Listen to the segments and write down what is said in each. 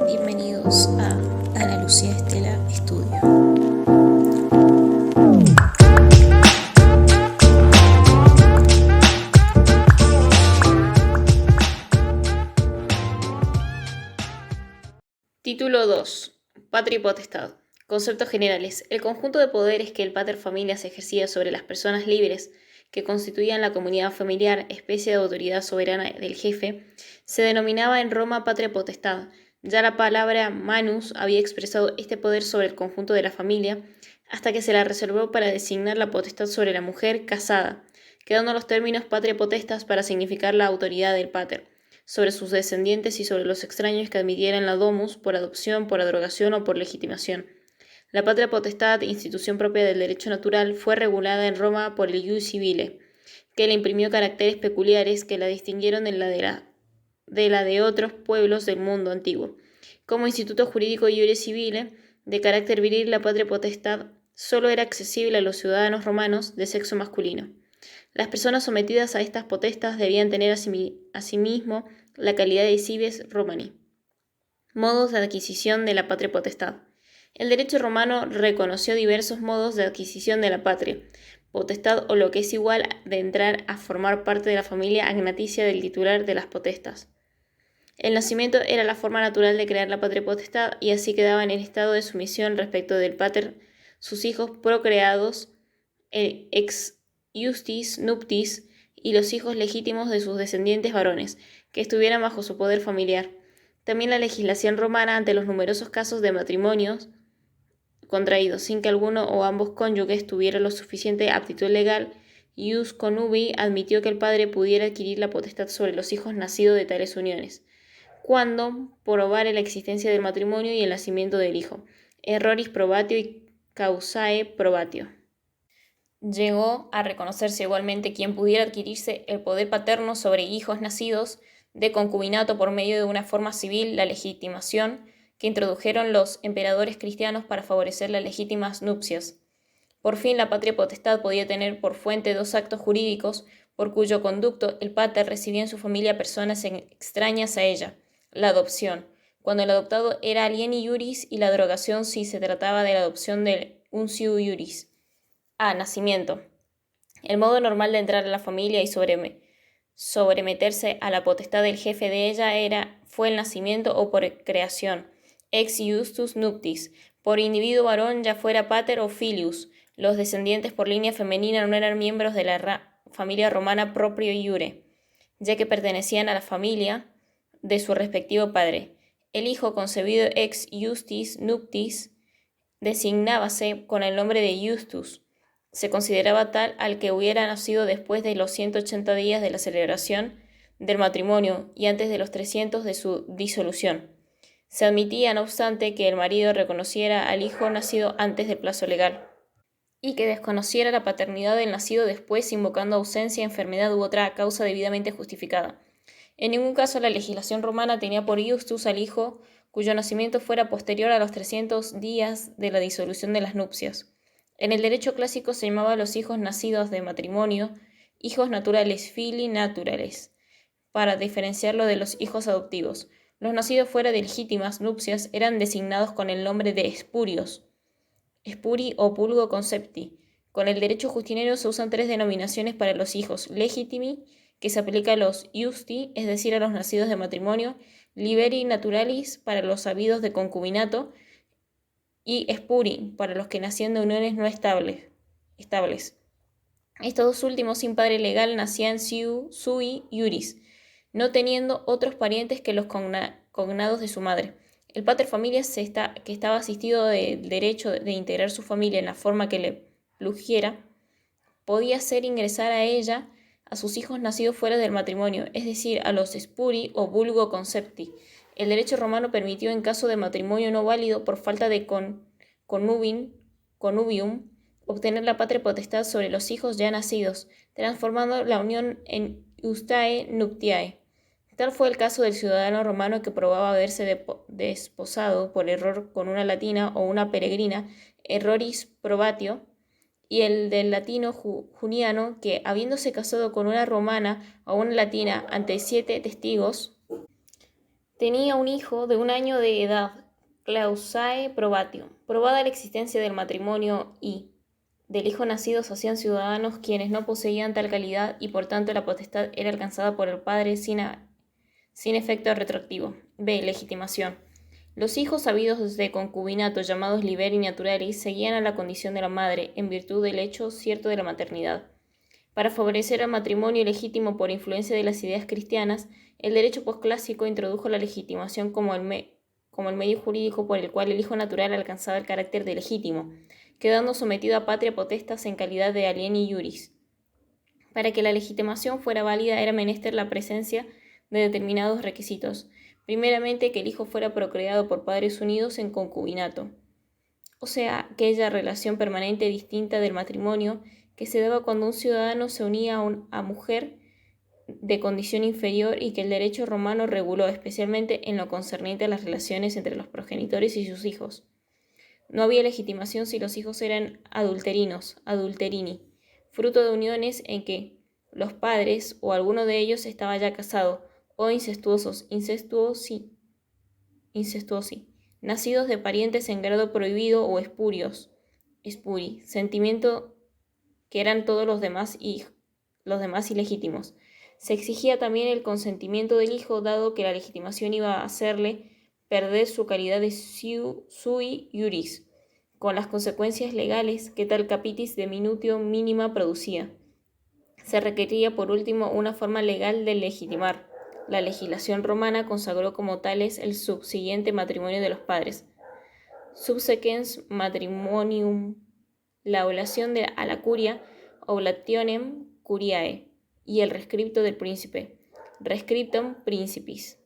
Bienvenidos a Ana Lucía Estela Estudio. Título 2. Patria y potestad. Conceptos generales. El conjunto de poderes que el pater familias ejercía sobre las personas libres que constituían la comunidad familiar, especie de autoridad soberana del jefe, se denominaba en Roma patria potestad. Ya la palabra manus había expresado este poder sobre el conjunto de la familia, hasta que se la reservó para designar la potestad sobre la mujer casada, quedando los términos patria potestas para significar la autoridad del pater sobre sus descendientes y sobre los extraños que admitieran la domus por adopción, por abrogación o por legitimación. La patria potestad, institución propia del derecho natural, fue regulada en Roma por el ius civile, que le imprimió caracteres peculiares que la distinguieron de la de otros pueblos del mundo antiguo. Como instituto jurídico iure civile, de carácter viril, la patria potestad solo era accesible a los ciudadanos romanos de sexo masculino. Las personas sometidas a estas potestas debían tener asimismo la calidad de cives romani. Modos de adquisición de la patria potestad. El derecho romano reconoció diversos modos de adquisición de la patria potestad o lo que es igual de entrar a formar parte de la familia agnaticia del titular de las potestas. El nacimiento era la forma natural de crear la patria potestad y así quedaban en estado de sumisión respecto del pater sus hijos procreados, el ex iustis nuptis y los hijos legítimos de sus descendientes varones, que estuvieran bajo su poder familiar. También la legislación romana, ante los numerosos casos de matrimonios contraídos sin que alguno o ambos cónyuges tuviera lo suficiente aptitud legal, ius connubii admitió que el padre pudiera adquirir la potestad sobre los hijos nacidos de tales uniones, cuando probare la existencia del matrimonio y el nacimiento del hijo. Erroris probatio y causae probatio. Llegó a reconocerse igualmente quien pudiera adquirirse el poder paterno sobre hijos nacidos de concubinato por medio de una forma civil, la legitimación, que introdujeron los emperadores cristianos para favorecer las legítimas nupcias. Por fin, la patria potestad podía tener por fuente dos actos jurídicos por cuyo conducto el pater recibía en su familia personas extrañas a ella: la adopción, cuando el adoptado era alieni iuris, y la drogación si se trataba de la adopción del unciu iuris. Nacimiento. El modo normal de entrar a la familia y sobremeterse a la potestad del jefe de ella fue el nacimiento o por creación, ex iustus nuptis, por individuo varón, ya fuera pater o filius. Los descendientes por línea femenina no eran miembros de la familia romana proprio iure, ya que pertenecían a la familia de su respectivo padre. El hijo concebido ex iustis nuptis designábase con el nombre de iustus. Se consideraba tal al que hubiera nacido después de los 180 días de la celebración del matrimonio y antes de los 300 de su disolución. Se admitía, no obstante, que el marido reconociera al hijo nacido antes del plazo legal y que desconociera la paternidad del nacido después, invocando ausencia, enfermedad u otra causa debidamente justificada. En ningún caso la legislación romana tenía por iustus al hijo cuyo nacimiento fuera posterior a los 300 días de la disolución de las nupcias. En el derecho clásico se llamaba a los hijos nacidos de matrimonio hijos naturales, filii naturales, para diferenciarlo de los hijos adoptivos. Los nacidos fuera de legítimas nupcias eran designados con el nombre de espurios, espuri o vulgo concepti. Con el derecho justinero se usan tres denominaciones para los hijos: legitimi, que se aplica a los iusti, es decir, a los nacidos de matrimonio; liberi naturalis, para los habidos de concubinato; y espuri, para los que nacían de uniones no estables. Estos dos últimos, sin padre legal, nacían sui iuris, no teniendo otros parientes que los cognados de su madre. El pater familias, que estaba asistido del derecho de integrar su familia en la forma que le plugiera, podía hacer ingresar a ella a sus hijos nacidos fuera del matrimonio, es decir, a los spuri o vulgo concepti. El derecho romano permitió, en caso de matrimonio no válido por falta de connubium, obtener la patria potestad sobre los hijos ya nacidos, transformando la unión en iustae nuptiae. Tal fue el caso del ciudadano romano que probaba haberse desposado por error con una latina o una peregrina, erroris probatio, y el del latino Juniano, que, habiéndose casado con una romana o una latina ante 7 testigos, tenía un hijo de 1 año de edad, clausae probatio. Probada la existencia del matrimonio y del hijo nacido, se hacían ciudadanos quienes no poseían tal calidad y por tanto la potestad era alcanzada por el padre sin efecto retroactivo. B. Legitimación. Los hijos habidos de concubinato, llamados liberi naturalis, seguían a la condición de la madre, en virtud del hecho cierto de la maternidad. Para favorecer el matrimonio legítimo por influencia de las ideas cristianas, el derecho posclásico introdujo la legitimación como el medio jurídico por el cual el hijo natural alcanzaba el carácter de legítimo, quedando sometido a patria potestas en calidad de alieni iuris. Para que la legitimación fuera válida era menester la presencia de determinados requisitos. Primeramente, que el hijo fuera procreado por padres unidos en concubinato, o sea, aquella relación permanente distinta del matrimonio que se daba cuando un ciudadano se unía a mujer de condición inferior y que el derecho romano reguló, especialmente en lo concerniente a las relaciones entre los progenitores y sus hijos. No había legitimación si los hijos eran adulterini, fruto de uniones en que los padres o alguno de ellos estaba ya casado, o incestuosi, nacidos de parientes en grado prohibido o espuri, sentimiento que eran todos los demás ilegítimos. Se exigía también el consentimiento del hijo, dado que la legitimación iba a hacerle perder su calidad de sui iuris, con las consecuencias legales que tal capitis de minutio mínima producía. Se requería, por último, una forma legal de legitimar. La legislación romana consagró como tales el subsiguiente matrimonio de los padres. Subsequens matrimonium, la oblación a la curia, oblationem curiae, y el rescripto del príncipe, rescriptum principis.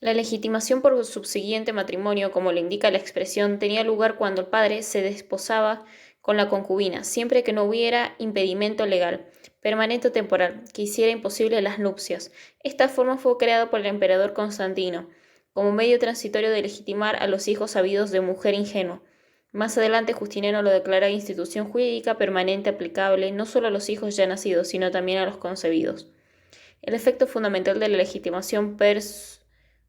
La legitimación por subsiguiente matrimonio, como lo indica la expresión, tenía lugar cuando el padre se desposaba con la concubina, siempre que no hubiera impedimento legal, permanente o temporal, que hiciera imposible las nupcias. Esta forma fue creada por el emperador Constantino, como medio transitorio de legitimar a los hijos habidos de mujer ingenua. Más adelante Justiniano lo declara institución jurídica permanente aplicable no solo a los hijos ya nacidos, sino también a los concebidos. El efecto fundamental de la legitimación per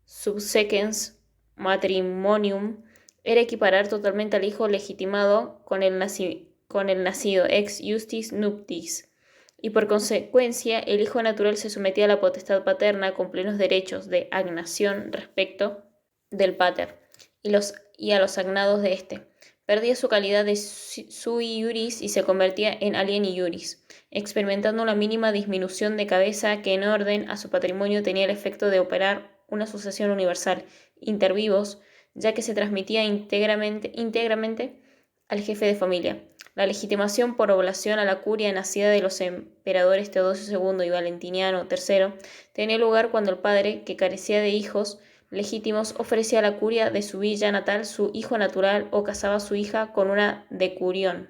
subsequens matrimonium era equiparar totalmente al hijo legitimado con el nacido ex justis nuptis, y por consecuencia el hijo natural se sometía a la potestad paterna con plenos derechos de agnación respecto del pater y a los agnados de éste. Perdía su calidad de sui iuris y se convertía en alieni iuris, experimentando una mínima disminución de cabeza que en orden a su patrimonio tenía el efecto de operar una sucesión universal, inter vivos, ya que se transmitía íntegramente al jefe de familia. La legitimación por oblación a la curia nacida de los emperadores Teodosio II y Valentiniano III tenía lugar cuando el padre, que carecía de hijos legítimos, ofrecía a la curia de su villa natal su hijo natural o casaba a su hija con un decurión.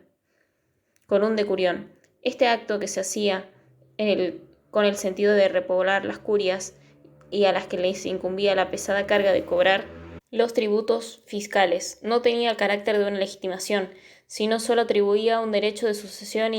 Este acto, que se hacía con el sentido de repoblar las curias y a las que les incumbía la pesada carga de cobrar los tributos fiscales, no tenía el carácter de una legitimación, sino solo atribuía un derecho de sucesión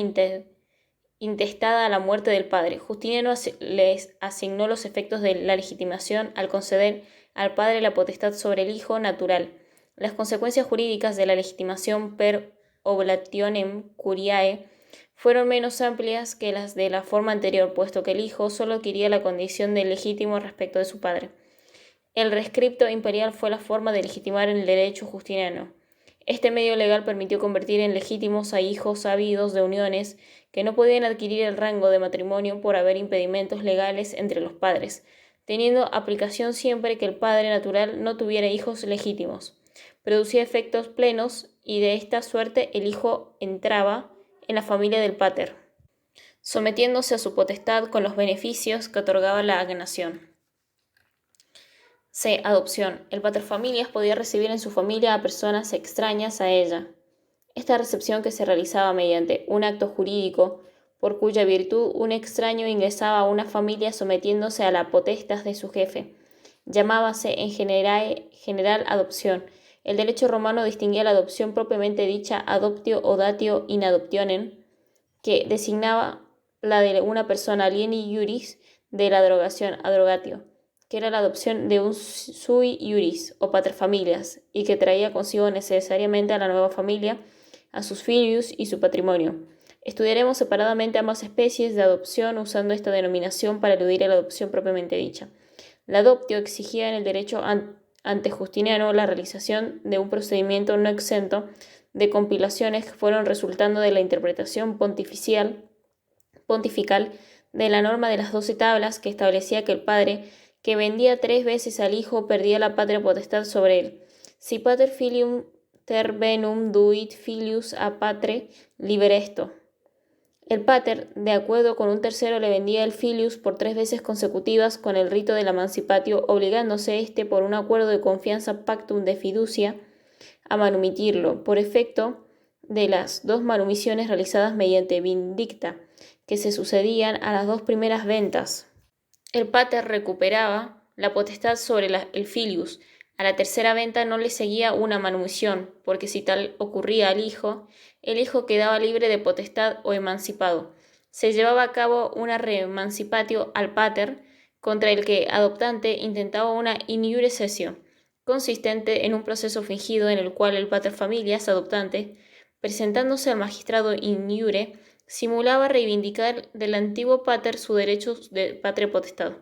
intestada a la muerte del padre. Justiniano les asignó los efectos de la legitimación al conceder al padre la potestad sobre el hijo natural. Las consecuencias jurídicas de la legitimación per oblationem curiae fueron menos amplias que las de la forma anterior, puesto que el hijo solo adquiría la condición de legítimo respecto de su padre. El rescripto imperial fue la forma de legitimar el derecho justiniano. Este medio legal permitió convertir en legítimos a hijos habidos de uniones que no podían adquirir el rango de matrimonio por haber impedimentos legales entre los padres, teniendo aplicación siempre que el padre natural no tuviera hijos legítimos. Producía efectos plenos y de esta suerte el hijo entraba en la familia del pater, sometiéndose a su potestad con los beneficios que otorgaba la agnación. C. Adopción. El paterfamilias podía recibir en su familia a personas extrañas a ella. Esta recepción, que se realizaba mediante un acto jurídico, por cuya virtud un extraño ingresaba a una familia sometiéndose a la potestas de su jefe, llamábase en general adopción. El derecho romano distinguía la adopción propiamente dicha adoptio o datio in adoptionem que designaba la de una persona alieni iuris de la drogación adrogatio, que era la adopción de un sui iuris o paterfamilias, y que traía consigo necesariamente a la nueva familia, a sus filius y su patrimonio. Estudiaremos separadamente ambas especies de adopción usando esta denominación para eludir a la adopción propiamente dicha. La adoptio exigía en el derecho ante Justiniano la realización de un procedimiento no exento de compilaciones que fueron resultando de la interpretación pontifical de la norma de las 12 tablas, que establecía que el padre que vendía 3 veces al hijo perdía la patria potestad sobre él. Si pater filium ter venum duit filius a patre, liberesto. El pater, de acuerdo con un tercero, le vendía el filius por 3 veces consecutivas con el rito del emancipatio, obligándose éste por un acuerdo de confianza pactum de fiducia a manumitirlo, por efecto de las 2 manumisiones realizadas mediante vindicta, que se sucedían a las 2 primeras ventas. El pater recuperaba la potestad sobre el filius. A la tercera venta no le seguía una manumisión, porque si tal ocurría al hijo, el hijo quedaba libre de potestad o emancipado. Se llevaba a cabo una reemancipatio al pater, contra el que adoptante intentaba una in iure cessio, consistente en un proceso fingido en el cual el paterfamilias adoptante, presentándose al magistrado in iure, simulaba reivindicar del antiguo pater su derecho de patria potestad.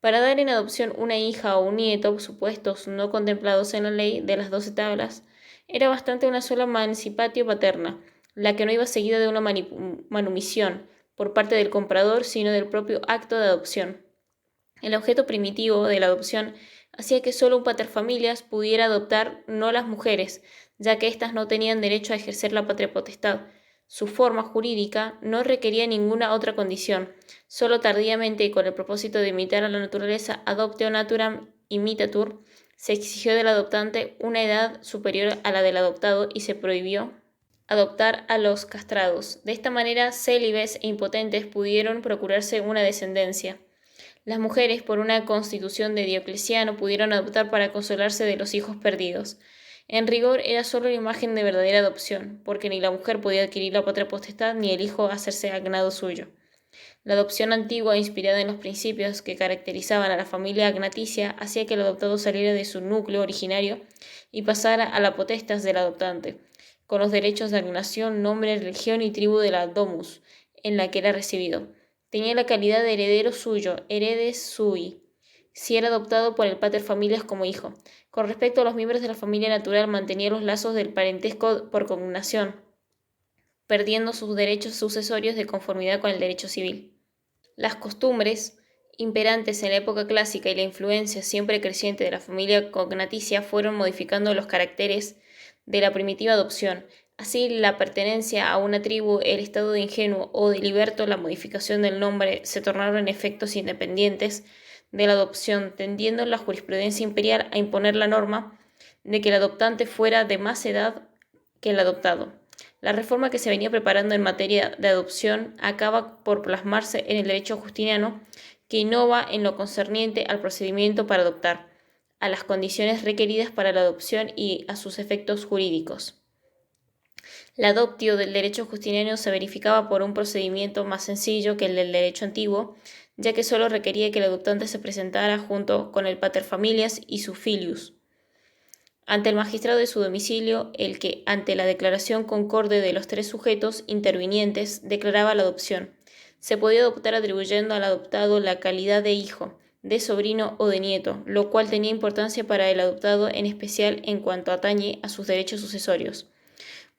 Para dar en adopción una hija o un nieto, supuestos no contemplados en la ley de las 12 tablas, era bastante una sola emancipatio paterna, la que no iba seguida de una manumisión por parte del comprador, sino del propio acto de adopción. El objeto primitivo de la adopción hacía que solo un paterfamilias pudiera adoptar, no las mujeres, ya que éstas no tenían derecho a ejercer la patria potestad. Su forma jurídica no requería ninguna otra condición, solo tardíamente y con el propósito de imitar a la naturaleza adoptio naturam imitatur, se exigió del adoptante una edad superior a la del adoptado y se prohibió adoptar a los castrados. De esta manera, célibes e impotentes pudieron procurarse una descendencia. Las mujeres, por una constitución de Diocleciano, pudieron adoptar para consolarse de los hijos perdidos. En rigor era solo la imagen de verdadera adopción, porque ni la mujer podía adquirir la patria potestad ni el hijo hacerse agnado suyo. La adopción antigua, inspirada en los principios que caracterizaban a la familia agnaticia, hacía que el adoptado saliera de su núcleo originario y pasara a la potestas del adoptante, con los derechos de agnación, nombre, religión y tribu de la domus, en la que era recibido. Tenía la calidad de heredero suyo, heredes sui, si era adoptado por el pater familias como hijo. Con respecto a los miembros de la familia natural, mantenía los lazos del parentesco por cognación, perdiendo sus derechos sucesorios de conformidad con el derecho civil. Las costumbres imperantes en la época clásica y la influencia siempre creciente de la familia cognaticia fueron modificando los caracteres de la primitiva adopción. Así, la pertenencia a una tribu, el estado de ingenuo o de liberto, la modificación del nombre, se tornaron en efectos independientes de la adopción, tendiendo la jurisprudencia imperial a imponer la norma de que el adoptante fuera de más edad que el adoptado. La reforma que se venía preparando en materia de adopción acaba por plasmarse en el derecho justiniano, que innova en lo concerniente al procedimiento para adoptar, a las condiciones requeridas para la adopción y a sus efectos jurídicos. La adoptio del derecho justiniano se verificaba por un procedimiento más sencillo que el del derecho antiguo, ya que solo requería que el adoptante se presentara junto con el paterfamilias y su filius ante el magistrado de su domicilio, el que, ante la declaración concorde de los 3 sujetos intervinientes, declaraba la adopción. Se podía adoptar atribuyendo al adoptado la calidad de hijo, de sobrino o de nieto, lo cual tenía importancia para el adoptado, en especial en cuanto atañe a sus derechos sucesorios.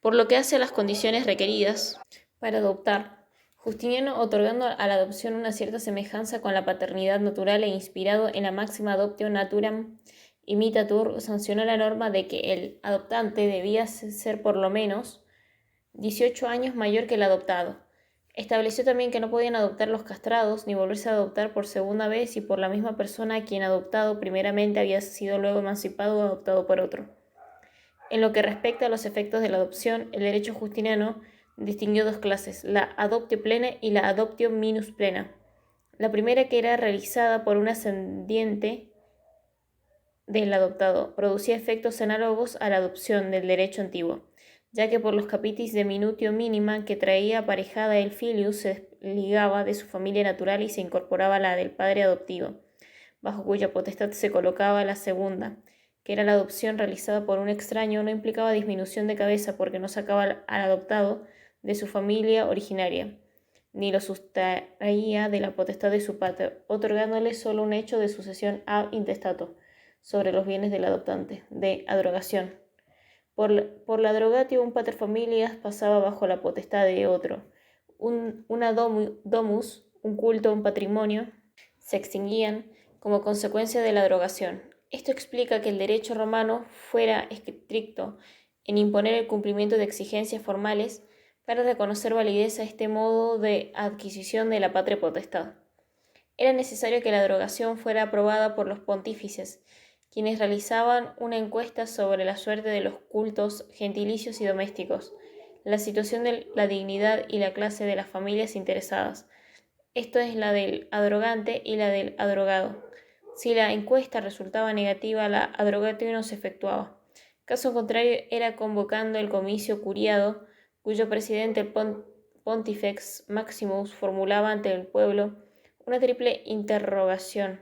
Por lo que hace a las condiciones requeridas para adoptar, Justiniano, otorgando a la adopción una cierta semejanza con la paternidad natural e inspirado en la máxima adoptio naturam imitatur, sancionó la norma de que el adoptante debía ser por lo menos 18 años mayor que el adoptado. Estableció también que no podían adoptar los castrados ni volverse a adoptar por segunda vez y por la misma persona a quien adoptado primeramente había sido luego emancipado o adoptado por otro. En lo que respecta a los efectos de la adopción, el derecho justiniano distinguió 2 clases, la adoptio plena y la adoptio minus plena. La primera, que era realizada por un ascendiente del adoptado, producía efectos análogos a la adopción del derecho antiguo. ya que por los capitis de minutio mínima que traía aparejada el filius se desligaba de su familia natural y se incorporaba a la del padre adoptivo, bajo cuya potestad se colocaba la segunda, que era la adopción realizada por un extraño, no implicaba disminución de cabeza porque no sacaba al adoptado de su familia originaria, ni lo sustraía de la potestad de su pater, otorgándole solo un hecho de sucesión ab intestato sobre los bienes del adoptante, de adrogación. Por la drogatio un pater familias pasaba bajo la potestad de otro. Una domus, un culto, un patrimonio, se extinguían como consecuencia de la drogación. Esto explica que el derecho romano fuera estricto en imponer el cumplimiento de exigencias formales para reconocer validez a este modo de adquisición de la patria potestad. Era necesario que la drogación fuera aprobada por los pontífices, quienes realizaban una encuesta sobre la suerte de los cultos gentilicios y domésticos, la situación de la dignidad y la clase de las familias interesadas. Esto es la del adrogante y la del adrogado. Si la encuesta resultaba negativa, la adrogatio no se efectuaba. Caso contrario, era convocando el comicio curiado, cuyo presidente, el Pontifex Maximus, formulaba ante el pueblo una triple interrogación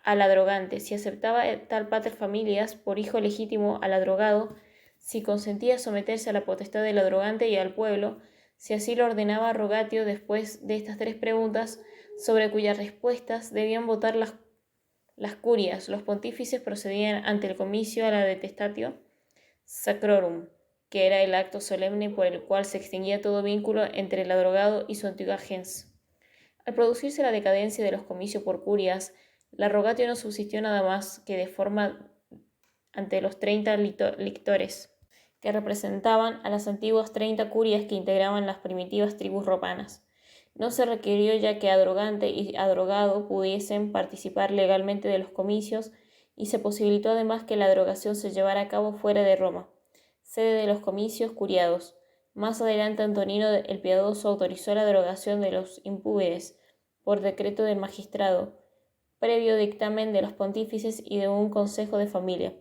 al adrogante, si aceptaba tal pater familias por hijo legítimo al adrogado, si consentía someterse a la potestad del adrogante y al pueblo, si así lo ordenaba rogatio. Después de estas tres preguntas, sobre cuyas respuestas debían votar las curias, los pontífices procedían ante el comicio a la detestatio sacrorum, que era el acto solemne por el cual se extinguía todo vínculo entre el adrogado y su antigua gens. Al producirse la decadencia de los comicios por curias, la rogatio no subsistió nada más que de forma ante los 30 lictores, que representaban a las antiguas 30 curias que integraban las primitivas tribus romanas. No se requirió ya que adrogante y adrogado pudiesen participar legalmente de los comicios y se posibilitó además que la adrogación se llevara a cabo fuera de Roma, sede de los comicios curiados. Más adelante Antonino el Piadoso autorizó la adrogación de los impúberes por decreto del magistrado, previo dictamen de los pontífices y de un consejo de familia,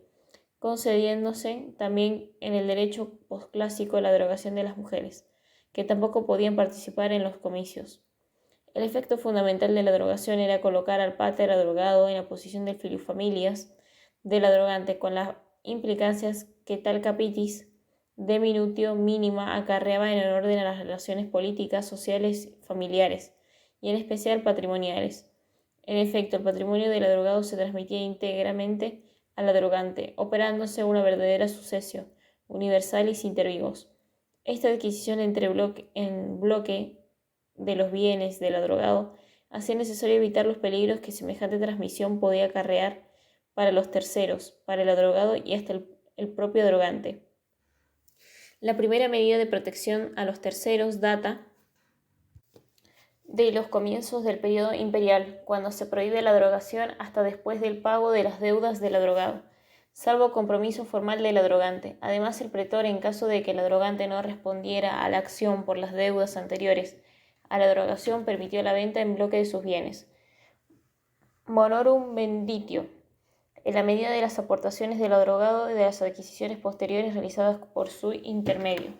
concediéndose también en el derecho posclásico la adrogación de las mujeres, que tampoco podían participar en los comicios. El efecto fundamental de la adrogación era colocar al pater adrogado en la posición del filius familias del adrogante, con las implicancias que tal capitis de minutio mínima acarreaba en el orden a las relaciones políticas, sociales, familiares, y en especial patrimoniales. En efecto, el patrimonio del adrogado se transmitía íntegramente al adrogante, operándose una verdadera sucesión universal y sin intervivos. Esta adquisición en bloque de los bienes del adrogado hacía necesario evitar los peligros que semejante transmisión podía acarrear para los terceros, para el adrogado y hasta el propio adrogante. La primera medida de protección a los terceros data de los comienzos del periodo imperial, cuando se prohíbe la adrogación hasta después del pago de las deudas del adrogado, salvo compromiso formal del adrogante. Además, el pretor, en caso de que el adrogante no respondiera a la acción por las deudas anteriores a la adrogación, permitió la venta en bloque de sus bienes. Monorum venditio, en la medida de las aportaciones del adrogado y de las adquisiciones posteriores realizadas por su intermedio.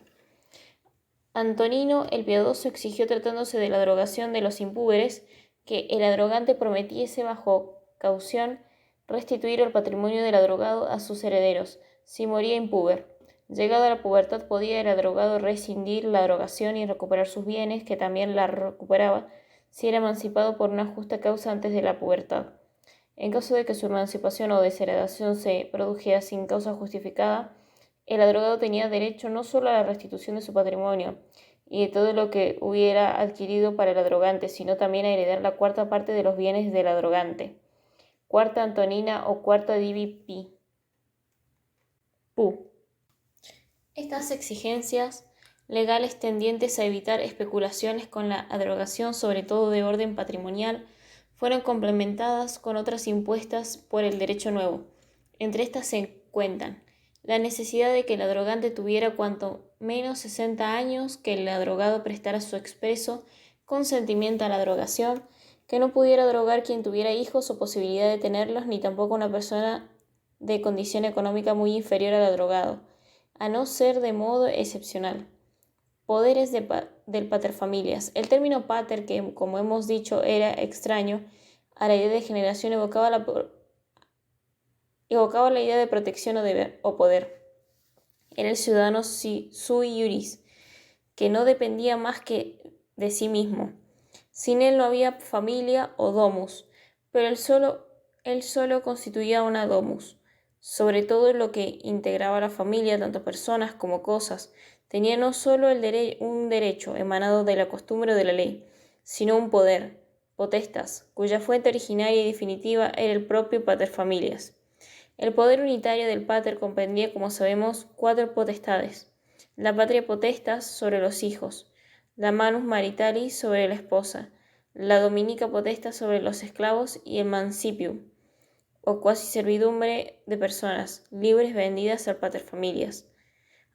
Antonino el Piadoso exigió, tratándose de la adrogación de los impúberes, que el adrogante prometiese bajo caución restituir el patrimonio del adrogado a sus herederos, si moría impúber. Llegado a la pubertad podía el adrogado rescindir la adrogación y recuperar sus bienes, que también la recuperaba si era emancipado por una justa causa antes de la pubertad. En caso de que su emancipación o desheredación se produjera sin causa justificada, el adrogado tenía derecho no solo a la restitución de su patrimonio y de todo lo que hubiera adquirido para el adrogante, sino también a heredar la cuarta parte de los bienes del adrogante. Cuarta Antonina o cuarta Divi Pu. Estas exigencias legales tendientes a evitar especulaciones con la adrogación, sobre todo de orden patrimonial, fueron complementadas con otras impuestas por el derecho nuevo. Entre estas se cuentan la necesidad de que el adrogante tuviera cuanto menos 60 años, que el adrogado prestara su expreso consentimiento a la adrogación, que no pudiera adrogar quien tuviera hijos o posibilidad de tenerlos, ni tampoco una persona de condición económica muy inferior al adrogado, a no ser de modo excepcional. Poderes del paterfamilias. El término pater, que como hemos dicho era extraño a la idea de generación, evocaba la idea de protección o deber o poder. Era el ciudadano sui iuris, que no dependía más que de sí mismo. Sin él no había familia o domus, pero él solo constituía una domus. Sobre todo lo que integraba la familia, tanto personas como cosas, tenía no solo un derecho emanado de la costumbre o de la ley, sino un poder, potestas, cuya fuente originaria y definitiva era el propio paterfamilias. El poder unitario del pater comprendía, como sabemos, 4 potestades: la patria potestas sobre los hijos, la manus maritalis sobre la esposa, la dominica potestas sobre los esclavos y el mancipium, o cuasi servidumbre de personas, libres vendidas al paterfamilias.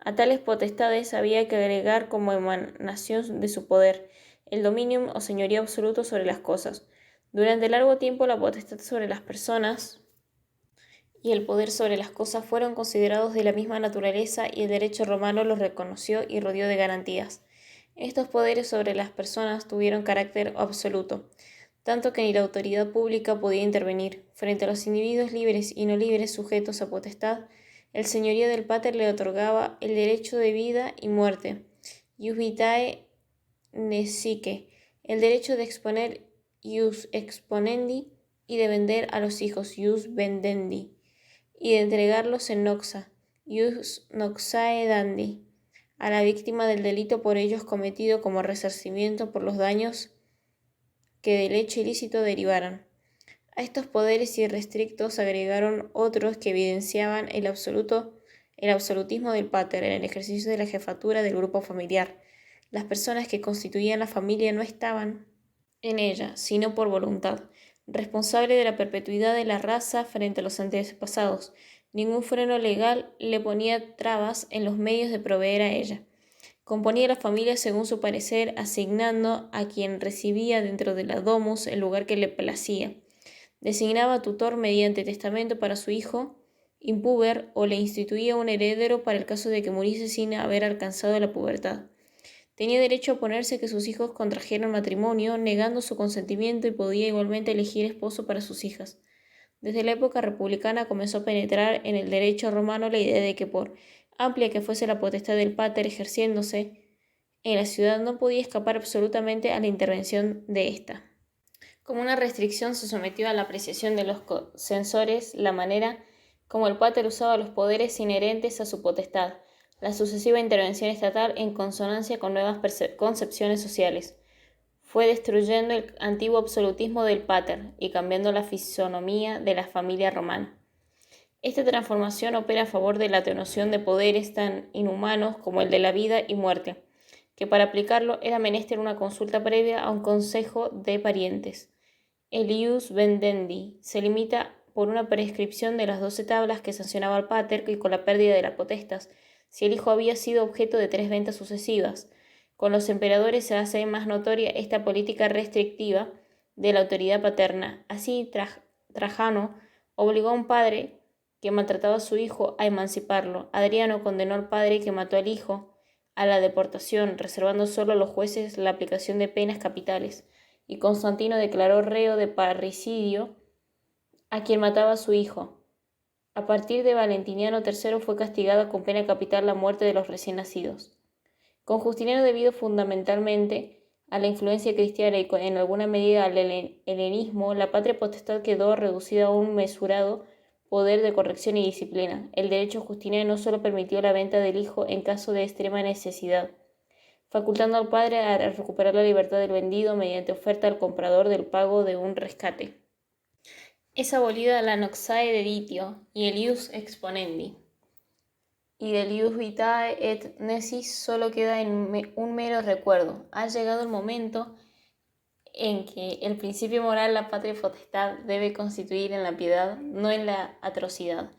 A tales potestades había que agregar como emanación de su poder el dominium o señorío absoluto sobre las cosas. Durante largo tiempo la potestad sobre las personas y el poder sobre las cosas fueron considerados de la misma naturaleza y el derecho romano los reconoció y rodeó de garantías. Estos poderes sobre las personas tuvieron carácter absoluto, tanto que ni la autoridad pública podía intervenir. Frente a los individuos libres y no libres sujetos a potestad, el señorío del pater le otorgaba el derecho de vida y muerte, ius vitae nesique, el derecho de exponer ius exponendi y de vender a los hijos ius vendendi, y de entregarlos en noxa, ius noxae dandi, a la víctima del delito por ellos cometido como resarcimiento por los daños que del hecho ilícito derivaran. A estos poderes irrestrictos agregaron otros que evidenciaban el absolutismo del pater en el ejercicio de la jefatura del grupo familiar. Las personas que constituían la familia no estaban en ella, sino por voluntad, responsable de la perpetuidad de la raza frente a los antepasados. Ningún freno legal le ponía trabas en los medios de proveer a ella. Componía la familia según su parecer, asignando a quien recibía dentro de la domus el lugar que le placía. Designaba tutor mediante testamento para su hijo impúber o le instituía un heredero para el caso de que muriese sin haber alcanzado la pubertad. Tenía derecho a oponerse que sus hijos contrajeran matrimonio, negando su consentimiento, y podía igualmente elegir esposo para sus hijas. Desde la época republicana comenzó a penetrar en el derecho romano la idea de que, por amplia que fuese la potestad del pater ejerciéndose en la ciudad, no podía escapar absolutamente a la intervención de ésta. Como una restricción se sometió a la apreciación de los censores la manera como el pater usaba los poderes inherentes a su potestad, la sucesiva intervención estatal en consonancia con nuevas concepciones sociales. Fue destruyendo el antiguo absolutismo del pater y cambiando la fisonomía de la familia romana. Esta transformación opera a favor de la atenuación de poderes tan inhumanos como el de la vida y muerte, que para aplicarlo era menester una consulta previa a un consejo de parientes. El ius vendendi se limita por una prescripción de las 12 tablas que sancionaba al pater y con la pérdida de las potestas, si el hijo había sido objeto de 3 ventas sucesivas. Con los emperadores se hace más notoria esta política restrictiva de la autoridad paterna. Así, Trajano obligó a un padre que maltrataba a su hijo a emanciparlo. Adriano condenó al padre que mató al hijo a la deportación, reservando solo a los jueces la aplicación de penas capitales. Y Constantino declaró reo de parricidio a quien mataba a su hijo. A partir de Valentiniano III fue castigada con pena capital la muerte de los recién nacidos. Con Justiniano, debido fundamentalmente a la influencia cristiana y en alguna medida al helenismo, la patria potestad quedó reducida a un mesurado poder de corrección y disciplina. El derecho justiniano solo permitió la venta del hijo en caso de extrema necesidad, facultando al padre a recuperar la libertad del vendido mediante oferta al comprador del pago de un rescate. Es abolida la noxae deditio y el ius exponendi, y del ius vitae et nesis solo queda en un mero recuerdo. Ha llegado el momento en que el principio moral, la patria potestad, debe constituir en la piedad, no en la atrocidad.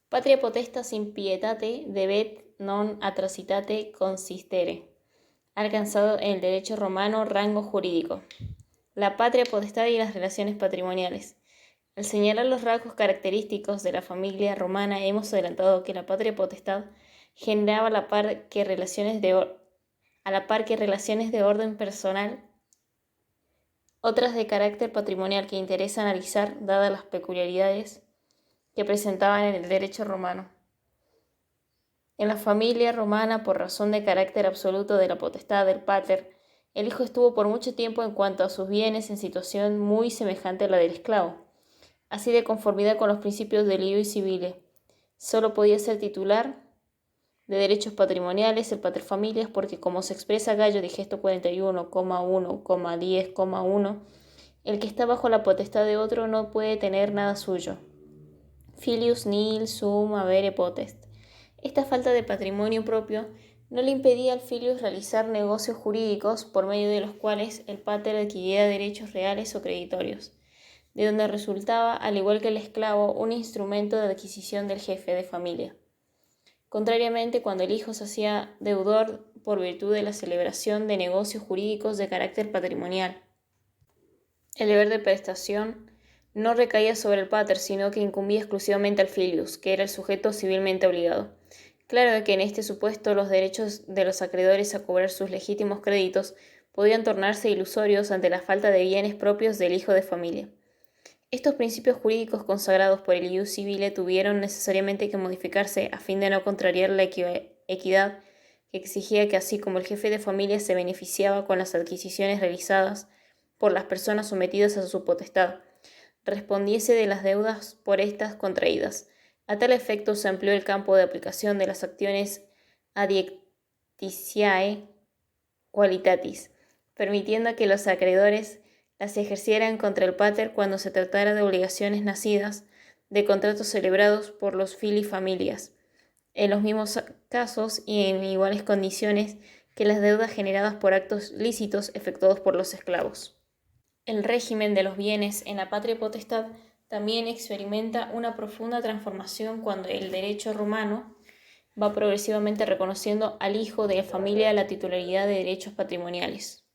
Patria potestas in pietate debet non atrocitate consistere. Ha alcanzado en el derecho romano rango jurídico. La patria potestad y las relaciones patrimoniales. Al señalar los rasgos característicos de la familia romana, hemos adelantado que la patria potestad generaba a la par que relaciones de orden personal, otras de carácter patrimonial que interesa analizar, dadas las peculiaridades que presentaban en el derecho romano. En la familia romana, por razón de carácter absoluto de la potestad del pater, el hijo estuvo por mucho tiempo en cuanto a sus bienes en situación muy semejante a la del esclavo. Así, de conformidad con los principios del ius civile, solo podía ser titular de derechos patrimoniales el paterfamilias porque, como se expresa Gallo Digesto 41,1,10,1, el que está bajo la potestad de otro no puede tener nada suyo. Filius nihil sum avere potest. Esta falta de patrimonio propio no le impedía al filius realizar negocios jurídicos por medio de los cuales el pater adquiría derechos reales o creditorios, de donde resultaba, al igual que el esclavo, un instrumento de adquisición del jefe de familia. Contrariamente, cuando el hijo se hacía deudor por virtud de la celebración de negocios jurídicos de carácter patrimonial, el deber de prestación no recaía sobre el pater, sino que incumbía exclusivamente al filius, que era el sujeto civilmente obligado. Claro que en este supuesto los derechos de los acreedores a cobrar sus legítimos créditos podían tornarse ilusorios ante la falta de bienes propios del hijo de familia. Estos principios jurídicos consagrados por el ius civile tuvieron necesariamente que modificarse a fin de no contrariar la equidad que exigía que, así como el jefe de familia se beneficiaba con las adquisiciones realizadas por las personas sometidas a su potestad, respondiese de las deudas por estas contraídas. A tal efecto se amplió el campo de aplicación de las acciones adiectitiae qualitatis, permitiendo que los acreedores las ejercieran contra el pater cuando se tratara de obligaciones nacidas de contratos celebrados por los filii familias, en los mismos casos y en iguales condiciones que las deudas generadas por actos lícitos efectuados por los esclavos. El régimen de los bienes en la patria potestad también experimenta una profunda transformación cuando el derecho romano va progresivamente reconociendo al hijo de la familia la titularidad de derechos patrimoniales.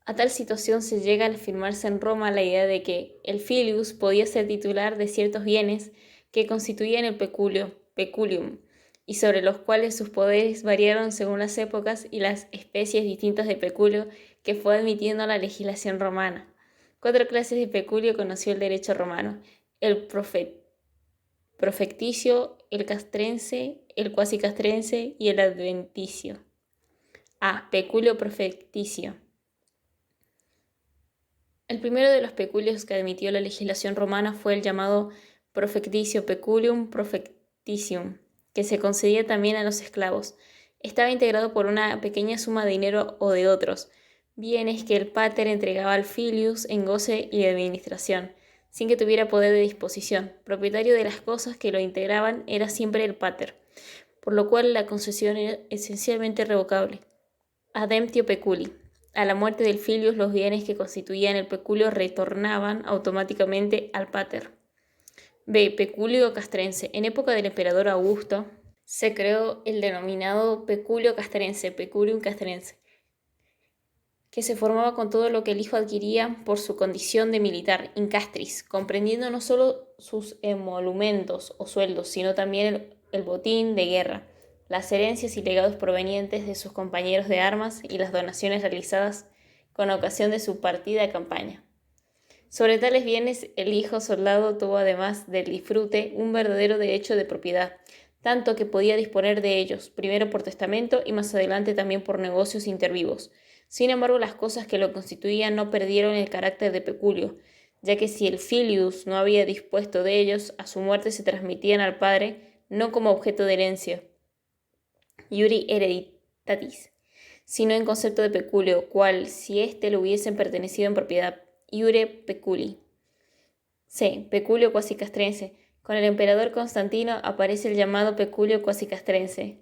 A tal situación se llega al afirmarse en Roma la idea de que el filius podía ser titular de ciertos bienes que constituían el peculium, y sobre los cuales sus poderes variaron según las épocas y las especies distintas de peculio que fue admitiendo la legislación romana. 4 clases de peculio conoció el derecho romano: el profecticio, el castrense, el cuasi castrense y el adventicio. A. Peculio profecticio. El primero de los peculios que admitió la legislación romana fue el llamado profecticio, peculium profecticium, que se concedía también a los esclavos. Estaba integrado por una pequeña suma de dinero o de otros bienes que el pater entregaba al filius en goce y administración, sin que tuviera poder de disposición. Propietario de las cosas que lo integraban era siempre el pater, por lo cual la concesión era esencialmente revocable. Ademptio peculi. A la muerte del filius, los bienes que constituían el peculio retornaban automáticamente al pater. B. Peculio castrense. En época del emperador Augusto se creó el denominado peculio castrense, peculium castrense, que se formaba con todo lo que el hijo adquiría por su condición de militar, incastris, comprendiendo no solo sus emolumentos o sueldos, sino también el botín de guerra, las herencias y legados provenientes de sus compañeros de armas y las donaciones realizadas con ocasión de su partida a campaña. Sobre tales bienes, el hijo soldado tuvo, además del disfrute, un verdadero derecho de propiedad, tanto que podía disponer de ellos, primero por testamento y más adelante también por negocios intervivos. Sin embargo, las cosas que lo constituían no perdieron el carácter de peculio, ya que si el filius no había dispuesto de ellos, a su muerte se transmitían al padre no como objeto de herencia, iuri hereditatis, sino en concepto de peculio, cual si éste le hubiesen pertenecido en propiedad, iure peculi. C. Peculio quasi castrense. Con el emperador Constantino aparece el llamado peculio quasi castrense,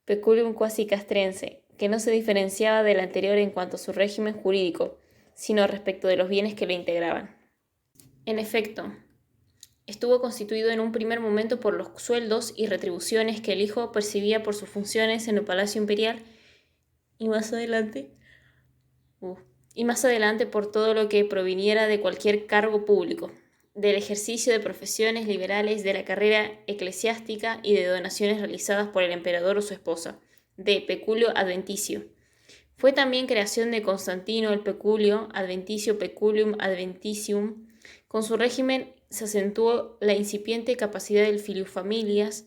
peculium quasi castrense, que no se diferenciaba del anterior en cuanto a su régimen jurídico, sino respecto de los bienes que lo integraban. En efecto, estuvo constituido en un primer momento por los sueldos y retribuciones que el hijo percibía por sus funciones en el Palacio Imperial y más adelante por todo lo que proviniera de cualquier cargo público. del ejercicio de profesiones liberales, de la carrera eclesiástica y de donaciones realizadas por el emperador o su esposa, de peculio adventicio. Fue también creación de Constantino el peculio adventicio peculium adventitium. Con su régimen se acentuó la incipiente capacidad del filius familias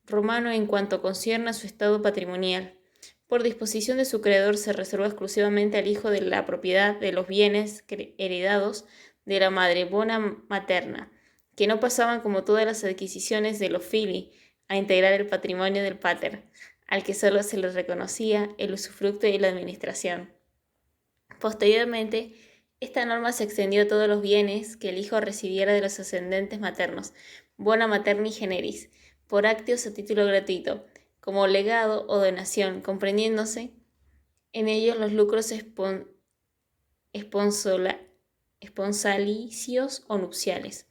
romano en cuanto concierne a su estado patrimonial. Por disposición de su creador se reservó exclusivamente al hijo de la propiedad de los bienes heredados de la madre bona materna, que no pasaban como todas las adquisiciones de los fili a integrar el patrimonio del pater, al que solo se le reconocía el usufructo y la administración. Posteriormente, esta norma se extendió a todos los bienes que el hijo recibiera de los ascendentes maternos, bona materni generis, por actios a título gratuito, como legado o donación, comprendiéndose en ellos los lucros esponsalicios o nupciales.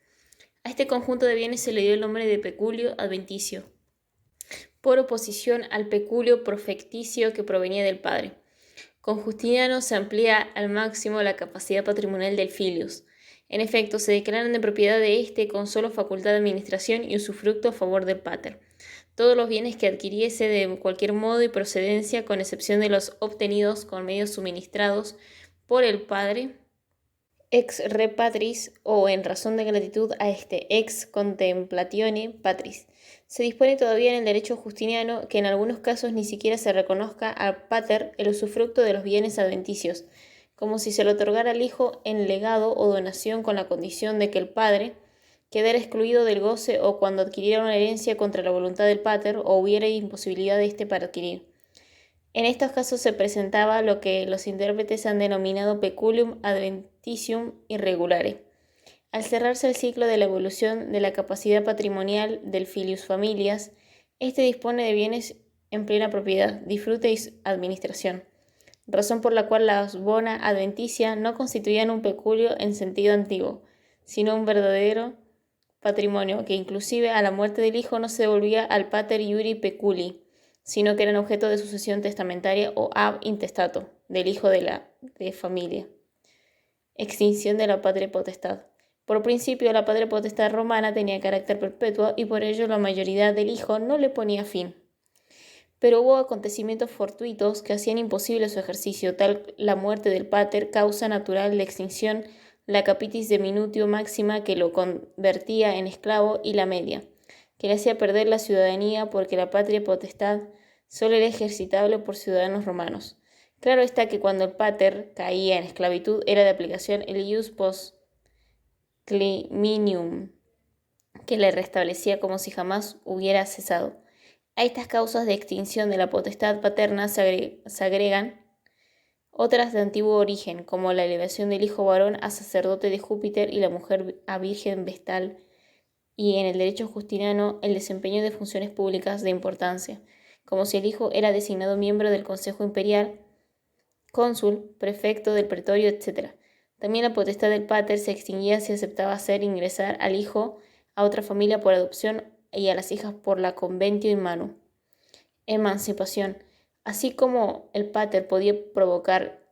A este conjunto de bienes se le dio el nombre de peculio adventicio, por oposición al peculio profecticio que provenía del padre. Con Justiniano se amplía al máximo la capacidad patrimonial del filius. En efecto, se declaran de propiedad de éste con solo facultad de administración y usufructo a favor del pater. Todos los bienes que adquiriese de cualquier modo y procedencia, con excepción de los obtenidos con medios suministrados por el padre, ex re patris o en razón de gratitud a este ex contemplatione patris. Se dispone todavía en el derecho justiniano que en algunos casos ni siquiera se reconozca al pater el usufructo de los bienes adventicios, como si se lo otorgara al hijo en legado o donación con la condición de que el padre quedara excluido del goce o cuando adquiriera una herencia contra la voluntad del pater o hubiera imposibilidad de éste para adquirir. En estos casos se presentaba lo que los intérpretes han denominado peculium adventitium irregulare. Al cerrarse el ciclo de la evolución de la capacidad patrimonial del filius familias, éste dispone de bienes en plena propiedad, disfrute y administración, razón por la cual las bona adventicia no constituían un peculio en sentido antiguo, sino un verdadero patrimonio que inclusive a la muerte del hijo no se devolvía al pater iuri peculi, sino que eran objeto de sucesión testamentaria o ab intestato del hijo de la familia. Extinción de la patria potestad. Por principio, la patria potestad romana tenía carácter perpetuo y por ello la mayoría del hijo no le ponía fin. Pero hubo acontecimientos fortuitos que hacían imposible su ejercicio, tal la muerte del pater, causa natural de extinción, la capitis diminutio máxima que lo convertía en esclavo y la media, que le hacía perder la ciudadanía porque la patria potestad solo era ejercitable por ciudadanos romanos. Claro está que cuando el pater caía en esclavitud era de aplicación el ius post climinium, que le restablecía como si jamás hubiera cesado. A estas causas de extinción de la potestad paterna se agregan otras de antiguo origen, como la elevación del hijo varón a sacerdote de Júpiter y la mujer a virgen vestal, y en el derecho justiniano el desempeño de funciones públicas de importancia, como si el hijo era designado miembro del Consejo Imperial, cónsul, prefecto del pretorio, etc. También la potestad del pater se extinguía si aceptaba hacer ingresar al hijo a otra familia por adopción y a las hijas por la conventio in manu. Emancipación. Así como el pater podía provocar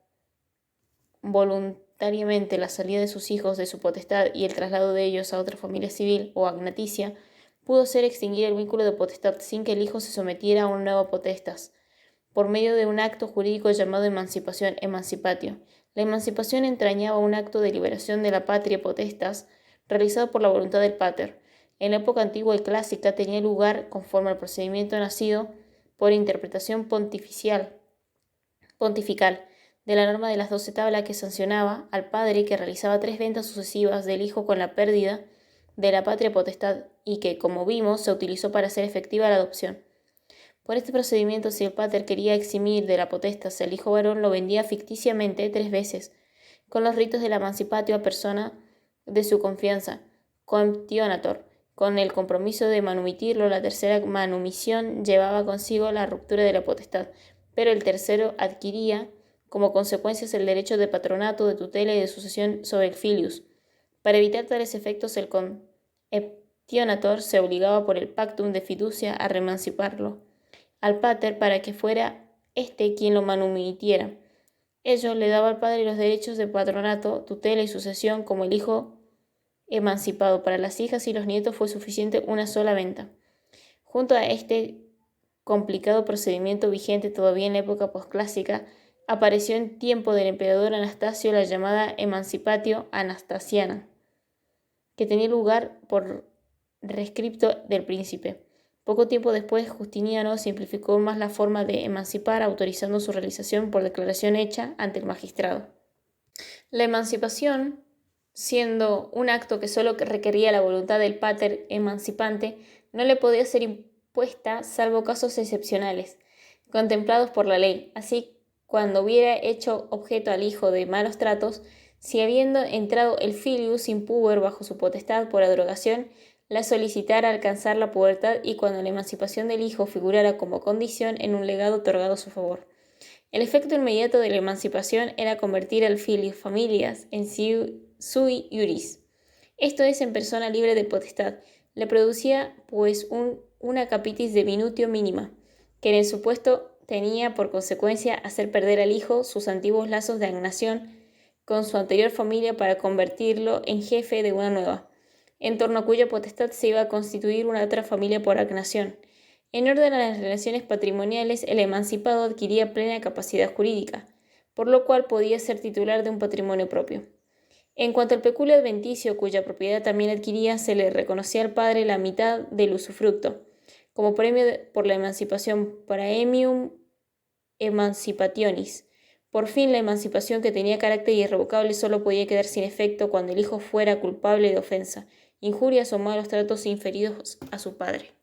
voluntariamente la salida de sus hijos de su potestad y el traslado de ellos a otra familia civil o agnaticia, pudo ser extinguir el vínculo de potestad sin que el hijo se sometiera a una nueva potestas, por medio de un acto jurídico llamado emancipación, emancipatio. La emancipación entrañaba un acto de liberación de la patria potestas realizado por la voluntad del pater. En la época antigua y clásica tenía lugar conforme al procedimiento nacido por interpretación pontifical de la norma de las 12 tablas que sancionaba al padre que realizaba 3 ventas sucesivas del hijo con la pérdida de la patria potestad y que, como vimos, se utilizó para hacer efectiva la adopción. Por este procedimiento, si el pater quería eximir de la potestas el hijo varón, lo vendía ficticiamente 3 veces, con los ritos de la emancipatio a persona de su confianza, coemptionator. Con el compromiso de manumitirlo, la tercera manumisión llevaba consigo la ruptura de la potestad, pero el tercero adquiría como consecuencias el derecho de patronato, de tutela y de sucesión sobre el filius. Para evitar tales efectos, el coemptionator se obligaba por el pactum de fiducia a reemanciparlo al pater para que fuera éste quien lo manumitiera. Ello le daba al padre los derechos de patronato, tutela y sucesión como el hijo emancipado. Para las hijas y los nietos fue suficiente una sola venta. Junto a este complicado procedimiento vigente todavía en la época posclásica, apareció en tiempo del emperador Anastasio la llamada Emancipatio Anastasiana, que tenía lugar por rescripto del príncipe. Poco tiempo después, Justiniano simplificó más la forma de emancipar, autorizando su realización por declaración hecha ante el magistrado. La emancipación, siendo un acto que solo requería la voluntad del pater emancipante, no le podía ser impuesta salvo casos excepcionales, contemplados por la ley. Así, cuando hubiera hecho objeto al hijo de malos tratos, si habiendo entrado el filius impuber bajo su potestad por abrogación, la solicitara alcanzar la pubertad y cuando la emancipación del hijo figurara como condición en un legado otorgado a su favor. El efecto inmediato de la emancipación era convertir al filius familias en sui iuris, esto es, en persona libre de potestad. Le producía, pues, una capitis de minutio mínima, que en el supuesto tenía por consecuencia hacer perder al hijo sus antiguos lazos de agnación con su anterior familia para convertirlo en jefe de una nueva, en torno a cuya potestad se iba a constituir una otra familia por agnación. En orden a las relaciones patrimoniales, el emancipado adquiría plena capacidad jurídica, por lo cual podía ser titular de un patrimonio propio. En cuanto al peculio adventicio, cuya propiedad también adquiría, se le reconocía al padre la mitad del usufructo, como premio por la emancipación praemium emancipationis. Por fin, la emancipación, que tenía carácter irrevocable, solo podía quedar sin efecto cuando el hijo fuera culpable de ofensa, injurias o malos tratos inferidos a su padre.